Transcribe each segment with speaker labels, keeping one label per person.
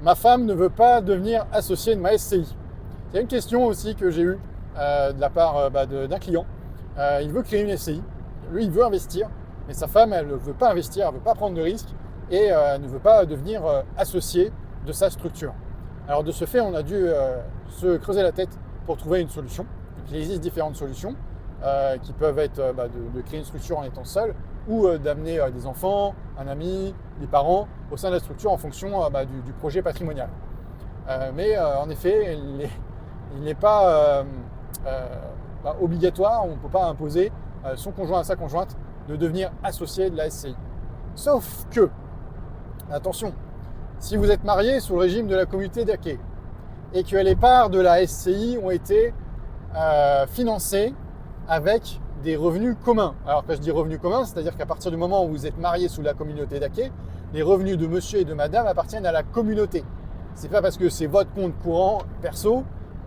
Speaker 1: ma femme ne veut pas devenir associée de ma SCI. C'est une question aussi que j'ai eue de la part d'un client. Il veut créer une SCI, lui il veut investir, mais sa femme elle ne veut pas investir, elle ne veut pas prendre de risques et ne veut pas devenir associée de sa structure. Alors de ce fait, on a dû se creuser la tête pour trouver une solution. Donc, il existe différentes solutions qui peuvent être de créer une structure en étant seul ou d'amener des enfants, un ami, des parents au sein de la structure en fonction du projet patrimonial. Mais en effet, il n'est pas obligatoire, on ne peut pas imposer son conjoint à sa conjointe de devenir associé de la SCI. Sauf que, attention, si vous êtes marié sous le régime de la communauté d'Acquet et que les parts de la SCI ont été financées avec des revenus communs. Alors quand je dis revenus communs, c'est-à-dire qu'à partir du moment où vous êtes marié sous la communauté d'Acquet, les revenus de monsieur et de madame appartiennent à la communauté. C'est pas parce que c'est votre compte courant perso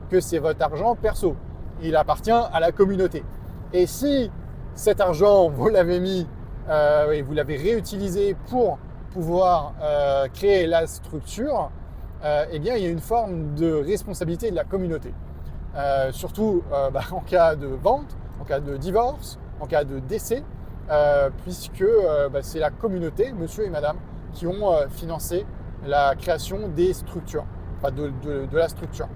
Speaker 1: que c'est votre argent perso. Il appartient à la communauté. Et si cet argent, vous l'avez mis et vous l'avez réutilisé pour pouvoir créer la structure, eh bien, il y a une forme de responsabilité de la communauté. Surtout en cas de vente, en cas de divorce, en cas de décès, puisque c'est la communauté, monsieur et madame, qui ont financé la création des structures, enfin de la structure.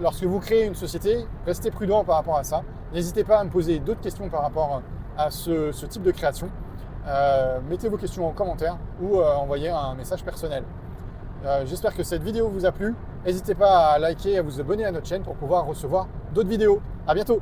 Speaker 1: Lorsque vous créez une société, restez prudent par rapport à ça. N'hésitez pas à me poser d'autres questions par rapport à ce type de création. Mettez vos questions en commentaire ou envoyez un message personnel. J'espère que cette vidéo vous a plu. N'hésitez pas à liker et à vous abonner à notre chaîne pour pouvoir recevoir d'autres vidéos. À bientôt!